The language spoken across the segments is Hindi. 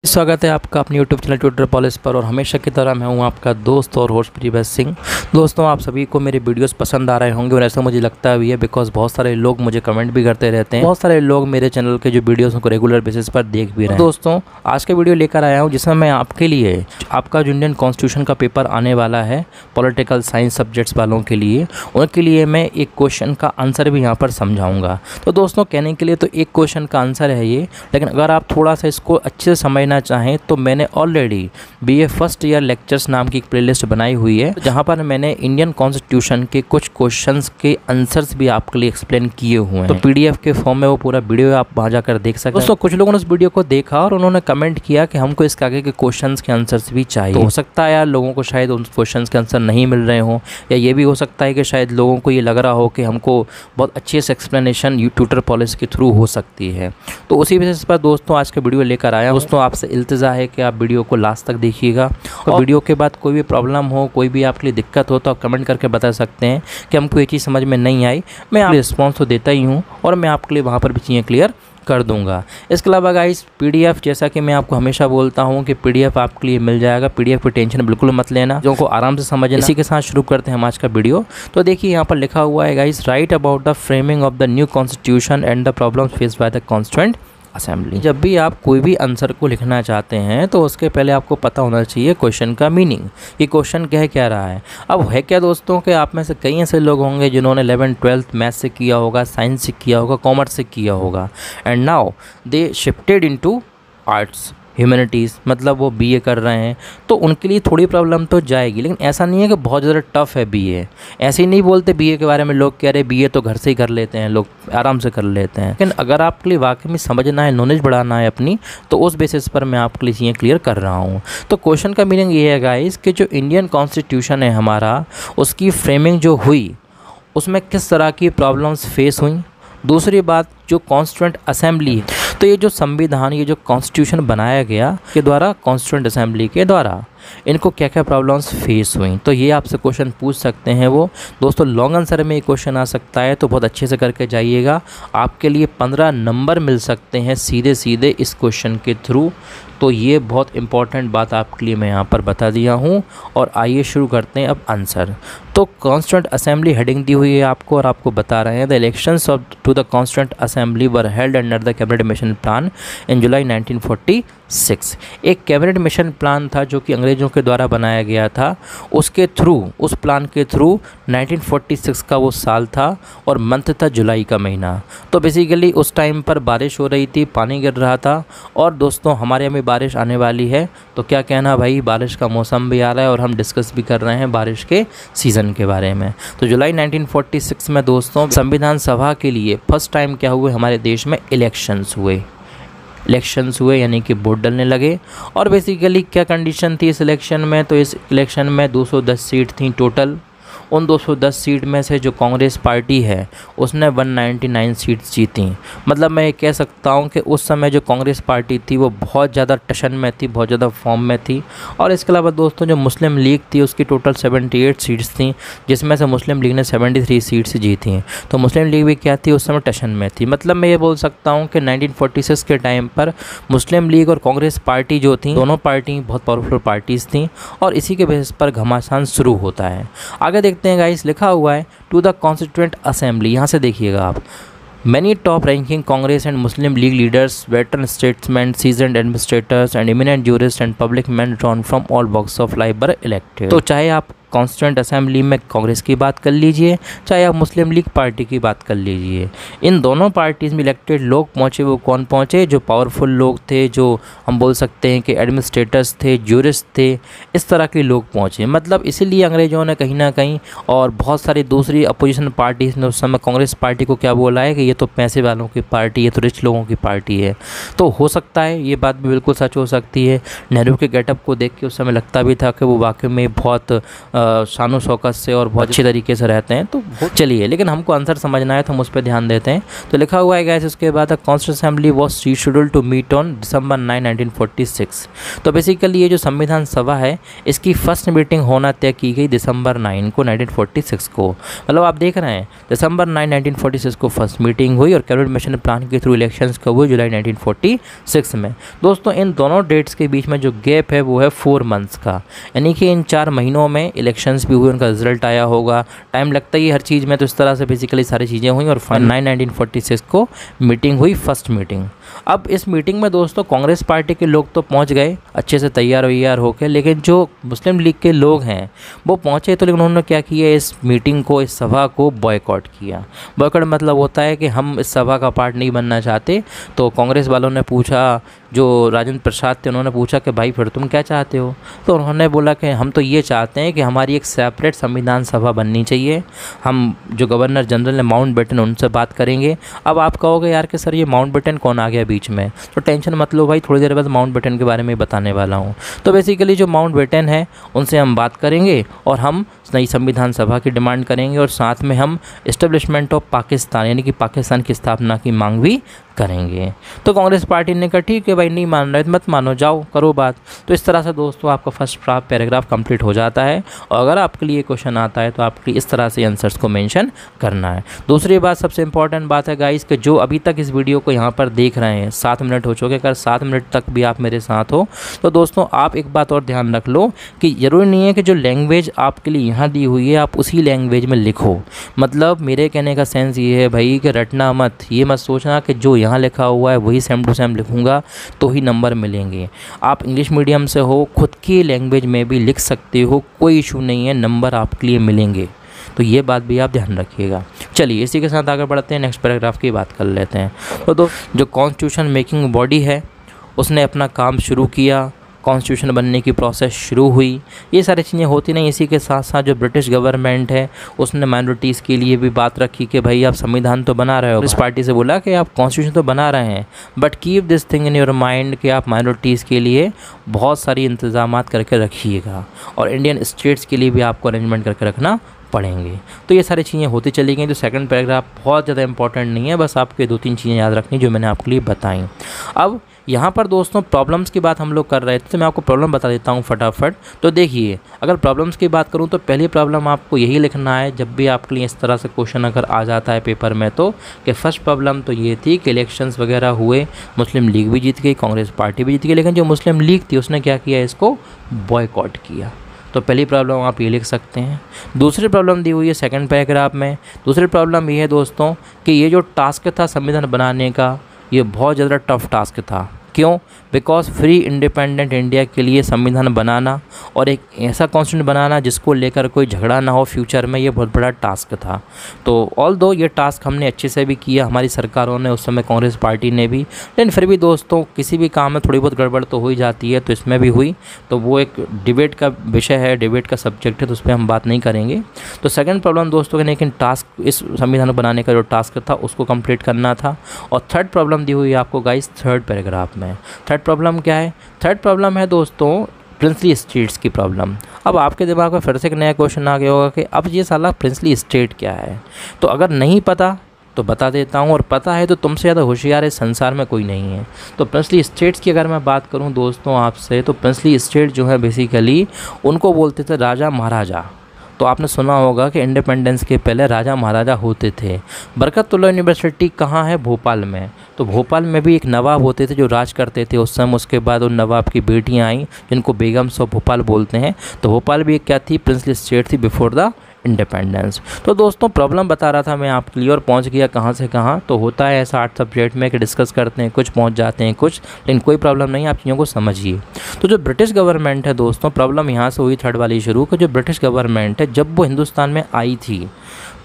स्वागत है आपका अपने YouTube चैनल ट्यूटर पॉलिस पर। और हमेशा की तरह मैं हूं आपका दोस्त और होस्ट प्रीबस सिंह। दोस्तों, आप सभी को मेरे वीडियोस पसंद आ रहे होंगे और ऐसा मुझे लगता भी है, बिकॉज बहुत सारे लोग मुझे कमेंट भी करते रहते हैं। बहुत सारे लोग मेरे चैनल के जो वीडियोस को रेगुलर बेसिस पर देख भी रहे हैं। दोस्तों, आज के वीडियो लेकर आया हूँ जिसमें मैं आपके लिए आपका जो इंडियन कॉन्स्टिट्यूशन का पेपर आने वाला है पॉलिटिकल साइंस सब्जेक्ट्स वालों के लिए, उनके लिए मैं एक क्वेश्चन का आंसर भी यहाँ पर समझाऊँगा। तो दोस्तों, कहने के लिए तो एक क्वेश्चन का आंसर है ये, लेकिन अगर आप थोड़ा सा इसको अच्छे से समझना चाहें तो मैंने already BA first year lectures नाम की एक प्लेलिस्ट बनाई हुई है, जहां पर मैंने इंडियन कॉन्स्टिट्यूशन के कुछ क्वेश्चंस के आंसर्स भी आपके लिए एक्सप्लेन किए हुए हैं। तो PDF के फॉर्म में वो पूरा वीडियो आप वहां जाकर देख सकते हैं। दोस्तों, कुछ लोगों ने उस वीडियो को देखा और उन्होंने कमेंट किया कि हमको इसके आगे के क्वेश्चंस के आंसर्स भी चाहिए। तो हो सकता है यार लोगों को शायद उन क्वेश्चंस के आंसर नहीं मिल रहे हों, या ये भी हो सकता है कि शायद लोगों को ये लग रहा हो कि हमको बहुत अच्छे से एक्सप्लेनेशन ट्यूटर पॉलिसी के थ्रू हो सकती है। तो उसी बेसिस पर दोस्तों आज के वीडियो लेकर आया। दोस्तों, आपसे इल्तिजा है कि आप वीडियो को लास्ट तक देखिएगा, और वीडियो के बाद कोई भी प्रॉब्लम हो, कोई भी आपके लिए दिक्कत हो तो आप कमेंट करके बता सकते हैं कि हमको ये चीज़ समझ में नहीं आई। मैं आपको रिस्पॉन्स तो देता ही हूँ और मैं आपके लिए वहाँ पर भी चीज़ें क्लियर कर दूंगा। इसके अलावा गाइस, PDF जैसा कि मैं आपको हमेशा बोलता हूं कि PDF आपके लिए मिल जाएगा। PDF की टेंशन बिल्कुल मत लेना, जो को आराम से समझना। इसी के साथ शुरू करते हैं हम आज का वीडियो। तो देखिए, यहाँ पर लिखा हुआ है guys, right about the framing of the new constitution and the problems faced by the constituent assembly. जब भी आप कोई भी आंसर को लिखना चाहते हैं तो उसके पहले आपको पता होना चाहिए क्वेश्चन का मीनिंग, ये क्वेश्चन कह क्या रहा है। अब है क्या दोस्तों कि आप में से कई ऐसे लोग होंगे जिन्होंने 11th-12th मैथ से किया होगा, साइंस से किया होगा, कॉमर्स से किया होगा, and now they shifted into arts humanities, मतलब वो BA कर रहे हैं। तो उनके लिए थोड़ी प्रॉब्लम तो जाएगी, लेकिन ऐसा नहीं है कि बहुत ज़्यादा टफ है BA। ऐसे ही नहीं बोलते BA के बारे में लोग, कह रहे BA तो घर से ही कर लेते हैं, लोग आराम से कर लेते हैं। लेकिन अगर आपके लिए वाकई में समझना है, नॉलेज बढ़ाना है अपनी, तो उस बेसिस पर मैं आपके लिए चीज़ें क्लियर कर रहा हूँ। तो क्वेश्चन का मीनिंग ये है गाइस कि जो इंडियन कॉन्स्टिट्यूशन है हमारा, उसकी फ्रेमिंग जो हुई उसमें किस तरह की प्रॉब्लम्स फेस हुई। दूसरी बात, जो कॉन्स्टिट्यूएंट असेंबली, तो ये जो संविधान, ये जो कॉन्स्टिट्यूशन बनाया गया के द्वारा, कॉन्स्टिट्यूएंट असेंबली के द्वारा, इनको क्या क्या प्रॉब्लम्स फेस हुई, तो ये आपसे क्वेश्चन पूछ सकते हैं वो। दोस्तों, लॉन्ग आंसर में ये क्वेश्चन आ सकता है, तो बहुत अच्छे से करके जाइएगा। आपके लिए 15 नंबर मिल सकते हैं सीधे सीधे इस क्वेश्चन के थ्रू। तो ये बहुत इंपॉर्टेंट बात आपके लिए मैं यहाँ पर बता दिया हूँ। और आइए शुरू करते हैं अब आंसर। तो कॉन्स्टिट्यूएंट असेंबली हेडिंग दी हुई है आपको, और आपको बता रहे हैं the elections of to the constituent assembly were held under the cabinet mission plan in July 1946। एक कैबिनेट मिशन प्लान था जो कि अंग्रेज़ों के द्वारा बनाया गया था। उसके थ्रू, उस प्लान के थ्रू 1946 का वो साल था और मंथ था जुलाई का महीना। तो बेसिकली उस टाइम पर बारिश हो रही थी, पानी गिर रहा था। और दोस्तों, हमारे यहाँ भी बारिश आने वाली है, तो क्या कहना भाई, बारिश का मौसम भी आ रहा है और हम डिस्कस भी कर रहे हैं बारिश के सीज़न के बारे में। तो जुलाई 1946 में दोस्तों संविधान सभा के लिए फर्स्ट टाइम क्या हुए, हमारे देश में इलेक्शंस हुए, यानी कि वोट डलने लगे। और बेसिकली क्या कंडीशन थी इस इलेक्शन में, तो इस इलेक्शन में 210 सीट थी टोटल। उन 210 सीट में से जो कांग्रेस पार्टी है उसने 199 सीट्स जीती। मतलब मैं ये कह सकता हूँ कि उस समय जो कांग्रेस पार्टी थी वो बहुत ज़्यादा टशन में थी, बहुत ज़्यादा फॉर्म में थी। और इसके अलावा दोस्तों, जो मुस्लिम लीग थी उसकी टोटल 78 सीट्स थी, जिसमें से मुस्लिम लीग ने 73 सीट्स जीती। तो मुस्लिम लीग भी क्या थी, उस समय टशन में थी। मतलब मैं ये बोल सकता हूँ कि 1946 के टाइम पर मुस्लिम लीग और कांग्रेस पार्टी जो थी, दोनों पार्टी बहुत पावरफुल पार्टीज़ थी। और इसी के बेसिस पर घमासान शुरू होता है। आगे देखते हैं गाइस, लिखा हुआ है टू द कॉन्स्टिट्यूएंट असेंबली। यहाँ से देखिएगा आप, Many top-ranking Congress and Muslim League leaders, veteran statesmen, seasoned administrators, and eminent jurists and public men drawn from all walks of life were elected. तो चाहे आप कॉन्स्टिट्यूएंट असेंबली में कांग्रेस की बात कर लीजिए, चाहे आप मुस्लिम लीग पार्टी की बात कर लीजिए, इन दोनों पार्टीज़ में इलेक्टेड लोग पहुँचे। वो कौन पहुँचे, जो पावरफुल लोग थे, जो हम बोल सकते हैं कि एडमिनिस्ट्रेटर्स थे, जूरिस्ट थे, इस तरह के लोग पहुँचे। मतलब इसीलिए अंग्रेज़ों ने कहीं ना कहीं, और बहुत सारी दूसरी अपोजिशन पार्टीज़ ने उस समय कांग्रेस पार्टी को क्या बोला है कि ये तो पैसे वालों की पार्टी है, तो रिच लोगों की पार्टी है। तो हो सकता है ये बात भी बिल्कुल सच हो सकती है। नेहरू के गेटअप को देख के उस समय लगता भी था कि वो वाकई में बहुत शानो शौकत से और बहुत अच्छी तरीके से रहते हैं। तो चलिए, लेकिन हमको आंसर समझना है तो हम उस पर ध्यान देते हैं। तो लिखा हुआ है गाइस उसके बाद constitution assembly was rescheduled to meet on December 9, 1946। तो बेसिकली ये जो संविधान सभा है इसकी फर्स्ट मीटिंग होना तय की गई December 9 को 1946 को। मतलब आप देख रहे हैं December 9, 1946 को फर्स्ट मीटिंग हुई और कैबिनेट मिशन प्लान के थ्रू इलेक्शंस कब हुए, जुलाई 1946 में। दोस्तों इन दोनों डेट्स के बीच में जो गैप है वो है 4 मंथ्स का, यानी कि इन 4 महीनों में इलेक्शंस भी हुए, उनका रिजल्ट आया होगा। टाइम लगता ही हर चीज़ में, तो इस तरह से बेसिकली सारी चीज़ें हुई और 9, 1946 को मीटिंग हुई, फर्स्ट मीटिंग। अब इस मीटिंग में दोस्तों कांग्रेस पार्टी के लोग तो पहुंच गए अच्छे से तैयार होकर, लेकिन जो मुस्लिम लीग के लोग हैं वो पहुंचे तो, लेकिन उन्होंने क्या किया, इस मीटिंग को, इस सभा को बॉयकॉट किया। बॉयकॉट मतलब होता है कि हम इस सभा का पार्ट नहीं बनना चाहते। तो कांग्रेस वालों ने पूछा, जो राजेंद्र प्रसाद थे उन्होंने पूछा कि भाई फिर तुम क्या चाहते हो। तो उन्होंने बोला कि हम तो ये चाहते हैं कि हमारी एक सेपरेट संविधान सभा बननी चाहिए। हम जो गवर्नर जनरल ने माउंटबेटन उनसे बात करेंगे। अब आप कहोगे यार कि सर ये माउंटबेटन कौन आ गया बीच में, तो टेंशन मत लो भाई, थोड़ी देर बाद माउंटबेटन के बारे में बताने वाला हूँ। तो बेसिकली जो माउंटबेटन है उनसे हम बात करेंगे और हम नई संविधान सभा की डिमांड करेंगे और साथ में हम इस्टेब्लिशमेंट ऑफ पाकिस्तान यानी कि पाकिस्तान की स्थापना की मांग भी करेंगे। तो कांग्रेस पार्टी ने कहा ठीक है भाई, नहीं मान रहे तो मत मानो, जाओ करो बात। तो इस तरह से दोस्तों आपका फर्स्ट पैराग्राफ कंप्लीट हो जाता है। और अगर आपके लिए क्वेश्चन आता है तो आपकी इस तरह से आंसर्स को मेंशन करना है। दूसरी बात, सबसे इंपॉर्टेंट बात है गाइस कि जो अभी तक इस वीडियो को यहाँ पर देख रहे हैं, 7 मिनट हो चुके, अगर 7 मिनट तक भी आप मेरे साथ हो तो दोस्तों आप एक बात और ध्यान रख लो कि ज़रूरी नहीं है कि जो लैंग्वेज आपके लिए यहाँ दी हुई है आप उसी लैंग्वेज में लिखो। मतलब मेरे कहने का सेंस ये है भाई कि रटना मत, ये मत सोचना कि जो यहाँ लिखा हुआ है वही सेम टू सेम लिखूँगा तो ही नंबर मिलेंगे। आप इंग्लिश मीडियम से हो, खुद की लैंग्वेज में भी लिख सकते हो, कोई इशू नहीं है, नंबर आपके लिए मिलेंगे। तो ये बात भी आप ध्यान रखिएगा। चलिए इसी के साथ आगे बढ़ते हैं, नेक्स्ट पैराग्राफ की बात कर लेते हैं। तो जो कॉन्स्टिट्यूशन मेकिंग बॉडी है उसने अपना काम शुरू किया, कॉन्स्टिट्यूशन बनने की प्रोसेस शुरू हुई। ये सारी चीज़ें होती नहीं। इसी के साथ साथ जो ब्रिटिश गवर्नमेंट है उसने माइनॉरिटीज़ के लिए भी बात रखी कि भाई आप संविधान तो बना रहे हो, इस पार्टी से बोला कि आप कॉन्स्टिट्यूशन तो बना रहे हैं, but keep this thing in your mind कि आप माइनॉरिटीज़ के लिए बहुत सारी इंतजाम करके रखिएगा और इंडियन स्टेट्स के लिए भी आपको अरेंजमेंट करके रखना पढ़ेंगे। तो ये सारी चीज़ें होती चली गई। तो सेकंड पैराग्राफ बहुत ज़्यादा इंपॉर्टेंट नहीं है, बस आपके 2-3 चीज़ें याद रखनी जो मैंने आपके लिए बताई। अब यहाँ पर दोस्तों प्रॉब्लम्स की बात हम लोग कर रहे थे, तो मैं आपको प्रॉब्लम बता देता हूँ फटाफट। तो देखिए, अगर प्रॉब्लम्स की बात करूँ तो पहली प्रॉब्लम आपको यही लिखना है जब भी आपके लिए इस तरह से क्वेश्चन अगर आ जाता है पेपर में, तो कि फर्स्ट प्रॉब्लम तो ये थी कि इलेक्शंस वगैरह हुए, मुस्लिम लीग भी जीत गई, कांग्रेस पार्टी भी जीत गई, लेकिन जो मुस्लिम लीग थी उसने क्या किया, इसको बॉयकॉट किया। तो पहली प्रॉब्लम आप ये लिख सकते हैं। दूसरी प्रॉब्लम दी हुई है सेकंड पैराग्राफ में। दूसरी प्रॉब्लम ये है दोस्तों कि ये जो टास्क था संविधान बनाने का, ये बहुत ज़्यादा टफ टास्क था। क्यों? बिकॉज फ्री इंडिपेंडेंट इंडिया के लिए संविधान बनाना और एक ऐसा कॉन्स्टिट्यूशन बनाना जिसको लेकर कोई झगड़ा ना हो फ्यूचर में, ये बहुत बड़ा टास्क था। तो ऑल दो ये टास्क हमने अच्छे से भी किया, हमारी सरकारों ने, उस समय कांग्रेस पार्टी ने भी, लेकिन फिर भी दोस्तों किसी भी काम में थोड़ी बहुत गड़बड़ तो हो ही जाती है, तो इसमें भी हुई। तो वो एक डिबेट का विषय है, डिबेट का सब्जेक्ट है, तो उस पर हम बात नहीं करेंगे। तो सेकंड प्रॉब्लम दोस्तों, लेकिन टास्क, इस संविधान बनाने का जो टास्क था उसको कंप्लीट करना था। और थर्ड प्रॉब्लम दी हुई है आपको गाइस थर्ड पैराग्राफ में। थर्ड प्रॉब्लम क्या है? थर्ड प्रॉब्लम है दोस्तों प्रिंसली स्टेट्स की प्रॉब्लम। अब आपके दिमाग में फिर से एक नया क्वेश्चन आ गया होगा कि अब ये साला प्रिंसली स्टेट क्या है। तो अगर नहीं पता तो बता देता हूँ, और पता है तो तुमसे ज़्यादा होशियार इस संसार में कोई नहीं है। तो प्रिंसली स्टेट्स की अगर मैं बात करूँ दोस्तों आपसे, तो प्रिंसली स्टेट जो है बेसिकली उनको बोलते थे राजा महाराजा। तो आपने सुना होगा कि इंडिपेंडेंस के पहले राजा महाराजा होते थे। बरकतुल्लाह यूनिवर्सिटी कहाँ है? भोपाल में। तो भोपाल में भी एक नवाब होते थे जो राज करते थे उस समय। उसके बाद उन नवाब की बेटियाँ आईं जिनको बेगम्स ऑफ भोपाल बोलते हैं। तो भोपाल भी एक क्या थी? प्रिंसली स्टेट थी बिफोर द इंडिपेंडेंस। तो दोस्तों प्रॉब्लम बता रहा था मैं आपके लिए, और पहुंच गया कहाँ से कहाँ। तो होता है ऐसा 8 सब्जेक्ट में कि डिस्कस करते हैं, कुछ पहुंच जाते हैं कुछ, लेकिन कोई प्रॉब्लम नहीं, आप चीज़ों को समझिए। तो जो ब्रिटिश गवर्नमेंट है दोस्तों, प्रॉब्लम यहाँ से हुई थर्ड वाली शुरू, कि जो ब्रिटिश गवर्नमेंट है जब वो हिंदुस्तान में आई थी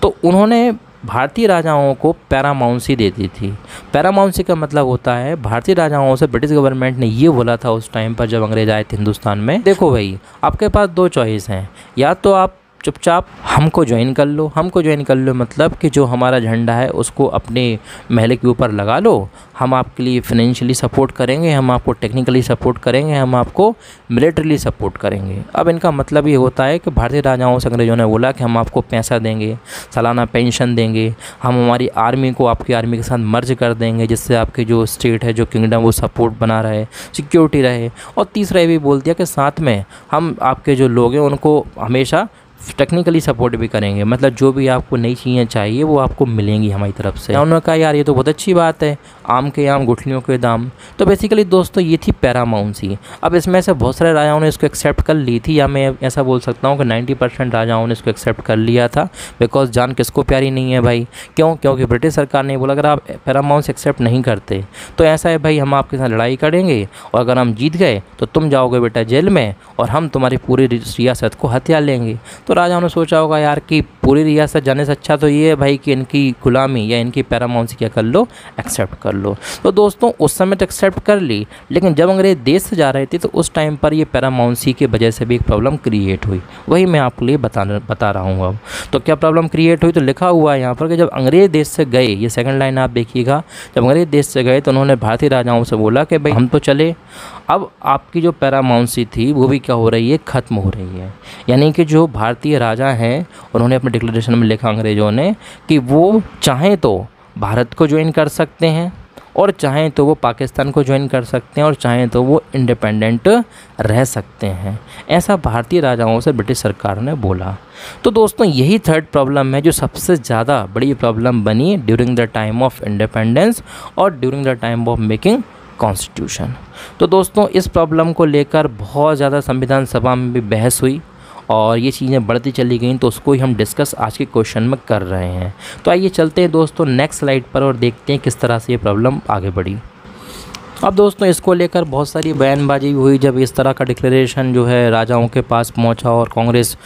तो उन्होंने भारतीय राजाओं को पैरामाउंसी देती थी। पैरामाउंसी का मतलब होता है भारतीय राजाओं से ब्रिटिश गवर्नमेंट ने ये बोला था उस टाइम पर जब अंग्रेज आए थे हिंदुस्तान में, देखो भाई आपके पास 2 चॉइस हैं, या तो आप चुपचाप हमको ज्वाइन कर लो। हमको ज्वाइन कर लो मतलब कि जो हमारा झंडा है उसको अपने महल के ऊपर लगा लो, हम आपके लिए फाइनेंशियली सपोर्ट करेंगे, हम आपको टेक्निकली सपोर्ट करेंगे, हम आपको मिलिट्रीली सपोर्ट करेंगे। अब इनका मतलब ये होता है कि भारतीय राजाओं से अंग्रेज़ों ने बोला कि हम आपको पैसा देंगे, सालाना पेंशन देंगे, हम हमारी आर्मी को आपकी आर्मी के साथ मर्ज कर देंगे जिससे आपकी जो स्टेट है, जो किंगडम, वो सपोर्ट बना रहे, सिक्योरिटी रहे। और तीसरा ये भी बोल दिया कि साथ में हम आपके जो लोग हैं उनको हमेशा टेक्निकली सपोर्ट भी करेंगे, मतलब जो भी आपको नई चीज़ें चाहिए वो आपको मिलेंगी हमारी तरफ से। उन्होंने कहा यार ये तो बहुत अच्छी बात है, आम के आम गुठलियों के दाम। तो बेसिकली दोस्तों ये थी पैरामाउंसी। अब इसमें से बहुत सारे राजाओं ने इसको एक्सेप्ट कर ली थी, या मैं ऐसा बोल सकता हूँ कि 90% राजाओं ने इसको एक्सेप्ट कर लिया था। बिकॉज जान किसको प्यारी नहीं है भाई, क्यों? क्योंकि ब्रिटिश सरकार ने बोला अगर आप पैरामाउंस एक्सेप्ट नहीं करते तो ऐसा है भाई, हम आपके साथ लड़ाई करेंगे और अगर हम जीत गए तो तुम जाओगे बेटा जेल में और हम तुम्हारी पूरी रियासत को हथिया लेंगे। तो राजाओं ने सोचा होगा यार कि पूरी रियासत जाने से अच्छा तो ये है भाई कि इनकी गुलामी या इनकी पैरामाउंसी क्या कर लो, एक्सेप्ट कर लो। तो दोस्तों उस समय तो एक्सेप्ट कर ली, लेकिन जब अंग्रेज देश से जा रहे थे तो उस टाइम पर ये पैरामाउंसी की वजह से भी एक प्रॉब्लम क्रिएट हुई। वही मैं आपके लिए बता रहा हूँ अब। तो क्या प्रॉब्लम क्रिएट हुई? तो लिखा हुआ है यहाँ पर कि जब अंग्रेज देश से गए, ये सेकंड लाइन आप देखिएगा, जब अंग्रेज देश से गए तो उन्होंने भारतीय राजाओं से बोला कि भाई हम तो चले, अब आपकी जो पैरामाउंसी थी वो भी क्या हो रही है, ख़त्म हो रही है। यानी कि जो भारतीय राजा हैं उन्होंने अपने डिक्लेरेशन में लिखा अंग्रेज़ों ने कि वो चाहें तो भारत को ज्वाइन कर सकते हैं और चाहें तो वो पाकिस्तान को ज्वाइन कर सकते हैं और चाहें तो वो इंडिपेंडेंट रह सकते हैं। ऐसा भारतीय राजाओं से ब्रिटिश सरकार ने बोला। तो दोस्तों यही थर्ड प्रॉब्लम है जो सबसे ज़्यादा बड़ी प्रॉब्लम बनी during the time of independence और during the time of making constitution. तो दोस्तों इस प्रॉब्लम को लेकर बहुत ज़्यादा संविधान सभा में भी बहस हुई और ये चीज़ें बढ़ती चली गई, तो उसको ही हम डिस्कस आज के क्वेश्चन में कर रहे हैं। तो आइए चलते हैं दोस्तों नेक्स्ट स्लाइड पर और देखते हैं किस तरह से ये प्रॉब्लम आगे बढ़ी। अब दोस्तों इसको लेकर बहुत सारी बयानबाजी हुई जब इस तरह का डिक्लेरेशन जो है राजाओं के पास पहुंचा और कांग्रेस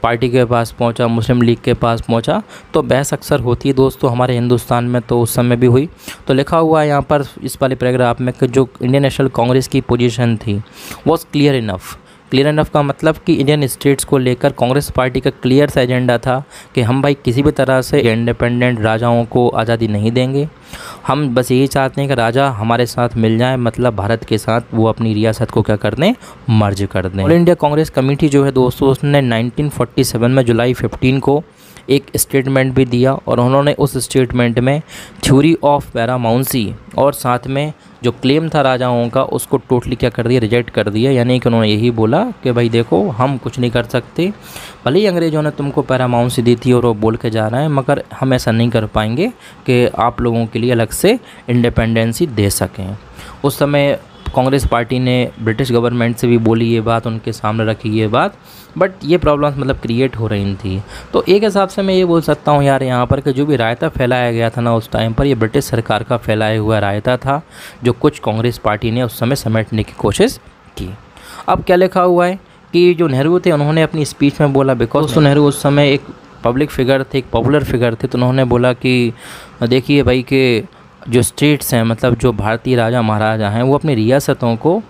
पार्टी के पास पहुंचा, मुस्लिम लीग के पास पहुंचा, तो बहस अक्सर होती है दोस्तों हमारे हिंदुस्तान में, तो उस समय भी हुई। तो लिखा हुआ है यहाँ पर इस वाले पैराग्राफ में कि जो इंडियन नेशनल कांग्रेस की पोजीशन थी was clear enough. Clear enough का मतलब कि इंडियन स्टेट्स को लेकर कांग्रेस पार्टी का क्लियर सा एजेंडा था कि हम भाई किसी भी तरह से इंडिपेंडेंट राजाओं को आज़ादी नहीं देंगे, हम बस यही चाहते हैं कि राजा हमारे साथ मिल जाए, मतलब भारत के साथ वो अपनी रियासत को क्या कर दें, मर्ज कर दें। ऑल इंडिया कांग्रेस कमेटी जो है दोस्तों उसने 1947 में जुलाई 15 को एक स्टेटमेंट भी दिया और उन्होंने उस स्टेटमेंट में थ्योरी ऑफ पैरामाउंसी और साथ में जो क्लेम था राजाओं का उसको टोटली क्या कर दिया, रिजेक्ट कर दिया। यानी कि उन्होंने यही बोला कि भाई देखो हम कुछ नहीं कर सकते, भले ही अंग्रेज़ों ने तुमको पैरामाउंसी दी थी और वो बोल के जा रहे हैं, मगर हम ऐसा नहीं कर पाएंगे कि आप लोगों के लिए अलग से इंडिपेंडेंसी दे सकें। उस समय कांग्रेस पार्टी ने ब्रिटिश गवर्नमेंट से भी बोली ये बात, उनके सामने रखी ये बात, बट ये प्रॉब्लम्स मतलब क्रिएट हो रही थी। तो एक हिसाब से मैं ये बोल सकता हूँ यार यहाँ पर कि जो भी रायता फैलाया गया था ना उस टाइम पर, ये ब्रिटिश सरकार का फैलाया हुआ रायता था जो कुछ कांग्रेस पार्टी ने उस समय समेटने की कोशिश की। अब क्या लिखा हुआ है कि जो नेहरू थे उन्होंने अपनी स्पीच में बोला, बिकॉज तो नेहरू उस समय एक पब्लिक फिगर थे, एक पॉपुलर फिगर थे, तो उन्होंने बोला कि देखिए भाई कि जो स्टेट्स हैं, मतलब जो भारतीय राजा महाराजा हैं, वो अपनी रियासतों को,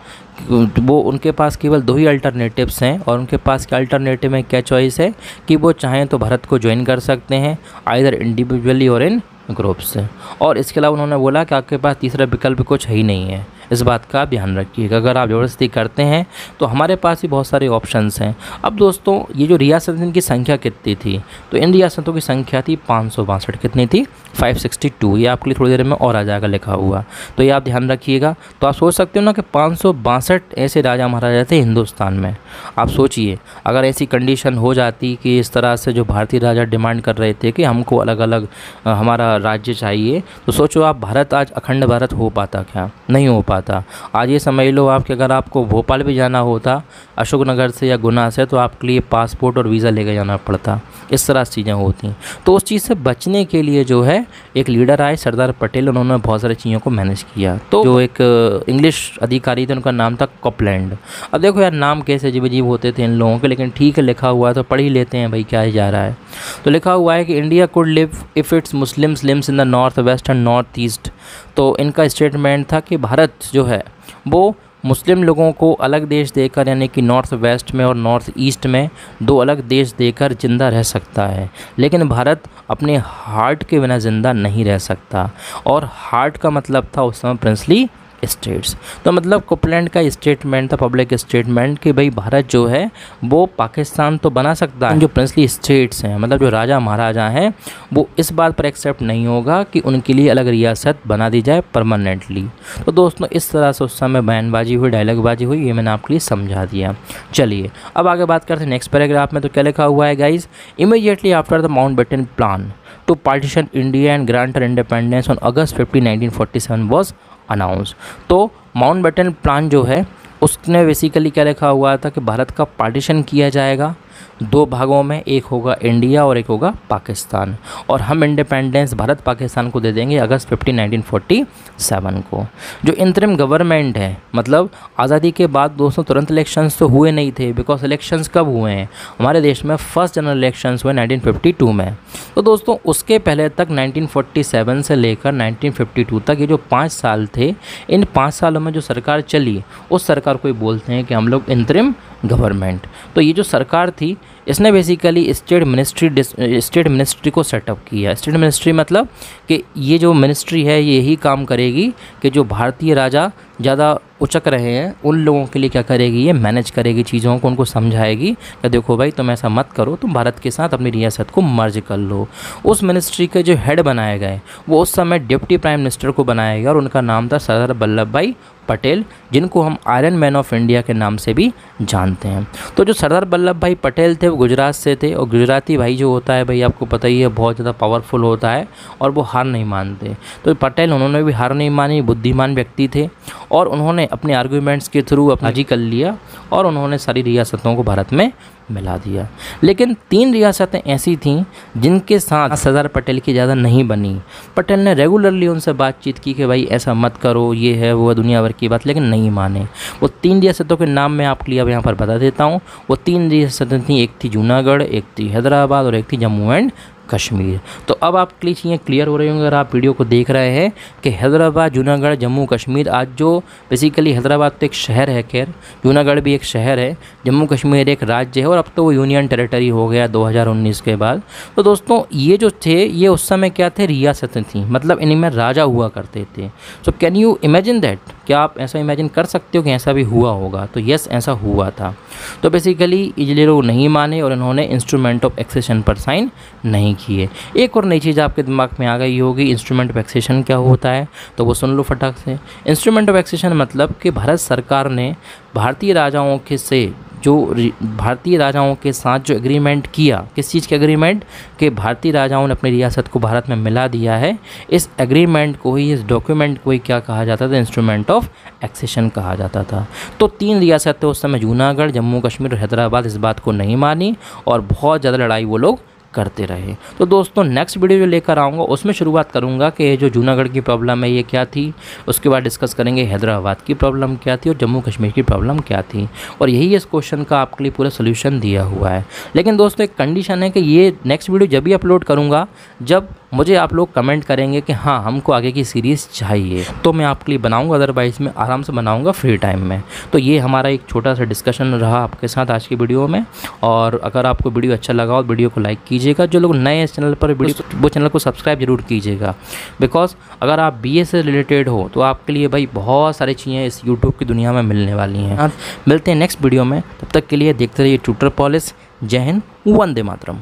वो उनके पास केवल दो ही अल्टरनेटिव्स हैं और उनके पास क्या अल्टरनेटिव में क्या चॉइस है कि वो चाहें तो भारत को ज्वाइन कर सकते हैं आइदर इंडिविजुअली और इन ग्रुप्स से, और इसके अलावा उन्होंने बोला कि आपके पास तीसरा विकल्प कुछ है ही नहीं है। इस बात का ध्यान रखिएगा, अगर आप ज़बरदस्ती करते हैं तो हमारे पास ही बहुत सारे ऑप्शंस हैं। अब दोस्तों ये जो रियासतों की संख्या कितनी थी, तो इन रियासतों की संख्या थी 562। कितनी थी? 562। ये आपके लिए थोड़ी देर में और आ जाएगा लिखा हुआ, तो ये आप ध्यान रखिएगा। तो आप सोच सकते हो ना कि 562 ऐसे राजा महाराजा थे हिंदुस्तान में। आप सोचिए अगर ऐसी कंडीशन हो जाती कि इस तरह से जो भारतीय राजा डिमांड कर रहे थे कि हमको अलग अलग हमारा राज्य चाहिए, तो सोचो आप भारत आज अखंड भारत हो पाता क्या? नहीं हो पाता। आज ये समझ लो आप कि अगर आपको भोपाल भी जाना होता अशोकनगर से या गुना से, तो आपके लिए पासपोर्ट और वीज़ा लेकर जाना पड़ता। इस तरह से चीज़ें होती। तो उस चीज़ से बचने के लिए जो है एक लीडर आए सरदार पटेल, उन्होंने बहुत सारी चीज़ों को मैनेज किया। तो जो एक इंग्लिश अधिकारी थे उनका नाम था कॉपलैंड। अब देखो यार नाम कैसे अजीब अजीब होते थे इन लोगों के, लेकिन ठीक है लिखा हुआ है तो पढ़ ही लेते हैं भाई क्या ही जा रहा है। तो लिखा हुआ है कि India could live if its Muslims lives in the north west and north east. तो इनका स्टेटमेंट था कि भारत जो है वो मुस्लिम लोगों को अलग देश देकर, यानी कि नॉर्थ वेस्ट में और नॉर्थ ईस्ट में 2 अलग देश देकर ज़िंदा रह सकता है, लेकिन भारत अपने हार्ट के बिना ज़िंदा नहीं रह सकता। और हार्ट का मतलब था उस समय प्रिंसली स्टेट्स। तो मतलब कोपलैंड का स्टेटमेंट था, पब्लिक स्टेटमेंट, कि भाई भारत जो है वो पाकिस्तान तो बना सकता है, जो प्रिंसली स्टेट्स हैं, मतलब जो राजा महाराजा हैं, वो इस बात पर एक्सेप्ट नहीं होगा कि उनके लिए अलग रियासत बना दी जाए परमानेंटली। तो दोस्तों इस तरह से उस समय बयानबाजी हुई, डायलॉगबाजी हुई, ये मैंने आपके लिए समझा दिया। चलिए अब आगे बात करते हैं नेक्स्ट पैराग्राफ में। तो क्या लिखा हुआ है guys, immediately after the Mountbatten plan to partition India and grant independence on August 15, 1947 was announce. तो माउंटबेटन प्लान जो है उसने बेसिकली क्या लिखा हुआ था कि भारत का पार्टीशन किया जाएगा 2 भागों में, एक होगा इंडिया और एक होगा पाकिस्तान, और हम इंडिपेंडेंस भारत पाकिस्तान को दे देंगे अगस्त 15, 1947 को। जो इंतरिम गवर्नमेंट है, मतलब आज़ादी के बाद दोस्तों तुरंत इलेक्शंस तो हुए नहीं थे, बिकॉज इलेक्शंस कब हुए हैं हमारे देश में, फर्स्ट जनरल इलेक्शंस हुए 1952 में। तो दोस्तों उसके पहले तक 1947 से लेकर 1952 तक ये जो 5 साल थे, इन 5 सालों में जो सरकार चली उस सरकार को ही बोलते हैं कि हम लोग इंतरिम गवर्नमेंट। तो ये जो सरकार थी इसने बेसिकली स्टेट मिनिस्ट्री को सेटअप किया। स्टेट मिनिस्ट्री मतलब कि ये जो मिनिस्ट्री है ये यही काम करेगी कि जो भारतीय राजा ज़्यादा उचक रहे हैं उन लोगों के लिए क्या करेगी, ये मैनेज करेगी चीज़ों को, उनको समझाएगी कि देखो भाई तुम ऐसा मत करो, तुम भारत के साथ अपनी रियासत को मर्ज कर लो। उस मिनिस्ट्री के जो हेड बनाए गए वो उस समय डिप्टी प्राइम मिनिस्टर को बनाया गया और उनका नाम था सरदार वल्लभ भाई पटेल, जिनको हम आयरन मैन ऑफ इंडिया के नाम से भी जानते हैं। तो जो सरदार वल्लभ भाई पटेल थे वो गुजरात से थे, और गुजराती भाई जो होता है भाई आपको पता ही है बहुत ज़्यादा पावरफुल होता है और वो हार नहीं मानते। तो पटेल उन्होंने भी हार नहीं मानी, बुद्धिमान व्यक्ति थे, और उन्होंने अपने आर्गूमेंट्स के थ्रू अपना जी कर लिया और उन्होंने सारी रियासतों को भारत में मिला दिया। लेकिन 3 रियासतें ऐसी थीं जिनके साथ सरदार पटेल की ज़्यादा नहीं बनी। पटेल ने रेगुलरली उनसे बातचीत की कि भाई ऐसा मत करो, ये है वो दुनिया भर की बात, लेकिन नहीं माने। वो 3 रियासतों के नाम मैं आपके लिए अब यहाँ पर बता देता हूँ। वो 3 रियासतें थीं, एक थी जूनागढ़, एक थी हैदराबाद और एक थी जम्मू एंड कश्मीर। तो अब आपके लिए चीज़ें क्लियर हो रही होंगी अगर आप वीडियो को देख रहे हैं कि हैदराबाद, जूनागढ़, जम्मू कश्मीर, आज जो बेसिकली हैदराबाद तो एक शहर है, खैर जूनागढ़ भी एक शहर है, जम्मू कश्मीर एक राज्य है, और अब तो वो यूनियन टेरिटरी हो गया 2019 के बाद। तो दोस्तों ये जो थे ये उस समय क्या थे, रियासतें थीं, मतलब इनमें राजा हुआ करते थे। So can you imagine that, क्या आप ऐसा इमेजिन कर सकते हो कि ऐसा भी हुआ होगा? तो यस, ऐसा हुआ था। तो बेसिकली ये लोग नहीं माने और इन्होंने इंस्ट्रूमेंट ऑफ एक्सेशन पर साइन नहीं किए। एक और नई चीज़ आपके दिमाग में आ गई होगी, इंस्ट्रूमेंट ऑफ एक्सेशन क्या होता है, तो वो सुन लो फटाक से। इंस्ट्रूमेंट ऑफ एक्सेशन मतलब कि भारत सरकार ने भारतीय राजाओं के साथ जो एग्रीमेंट किया, किस चीज़ के एग्रीमेंट, कि भारतीय राजाओं ने अपनी रियासत को भारत में मिला दिया है, इस एग्रीमेंट को ही, इस डॉक्यूमेंट को ही क्या कहा जाता था, इंस्ट्रूमेंट ऑफ एक्सेशन कहा जाता था। तो 3 रियासतें उस समय जूनागढ़, जम्मू कश्मीर और हैदराबाद इस बात को नहीं मानी और बहुत ज़्यादा लड़ाई वो लोग करते रहे। तो दोस्तों नेक्स्ट वीडियो जो लेकर आऊँगा उसमें शुरुआत करूँगा कि जो जूनागढ़ की प्रॉब्लम है ये क्या थी, उसके बाद डिस्कस करेंगे हैदराबाद की प्रॉब्लम क्या थी और जम्मू कश्मीर की प्रॉब्लम क्या थी, और यही इस क्वेश्चन का आपके लिए पूरा सोल्यूशन दिया हुआ है। लेकिन दोस्तों एक कंडीशन है कि ये नेक्स्ट वीडियो जब भी अपलोड करूँगा जब मुझे आप लोग कमेंट करेंगे कि हाँ हमको आगे की सीरीज़ चाहिए, तो मैं आपके लिए बनाऊंगा, अदरवाइज़ मैं आराम से बनाऊंगा फ्री टाइम में। तो ये हमारा एक छोटा सा डिस्कशन रहा आपके साथ आज की वीडियो में, और अगर आपको वीडियो अच्छा लगा हो वीडियो को लाइक कीजिएगा। जो लोग नए इस चैनल पर वीडियो वो चैनल को सब्सक्राइब जरूर कीजिएगा, बिकॉज अगर आप BA से रिलेटेड हो तो आपके लिए भाई बहुत सारी चीज़ें इस यूट्यूब की दुनिया में मिलने वाली हैं। मिलते हैं नेक्स्ट वीडियो में, तब तक के लिए देखते रहिए ट्यूटर पॉलिश। जय हिंद, वंदे मातरम।